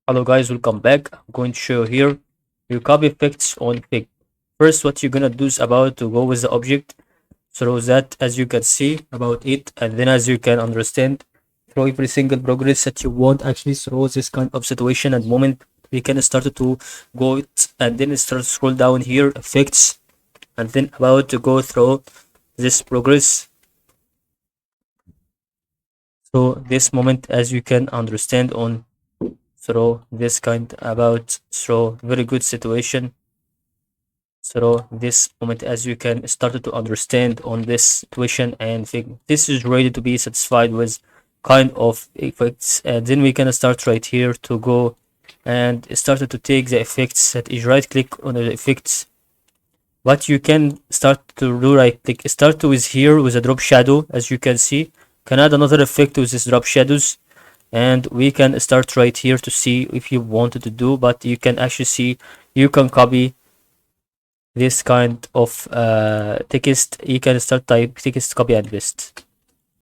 Hello guys, welcome back. I'm going to show you here your copy effects on Figma. First, what you're gonna do is about to go with the object so that as you can see about it, and then as you can understand through every single progress that you want actually through this kind of situation and moment, we can start to go it and then start to scroll down here effects and then about to go through this progress. So this moment as you can understand on through this kind about through very good situation through this moment as you can start to understand on this situation and think this is ready to be satisfied with kind of effects, and then we can start right here to go and start to take the effects that is right click on the effects. What you can start to do right click start with here with a drop shadow. As you can see, can add another effect with this drop shadows, and we can start right here to see if you wanted to do, but you can actually see you can copy this kind of text. You can start type text copy and paste.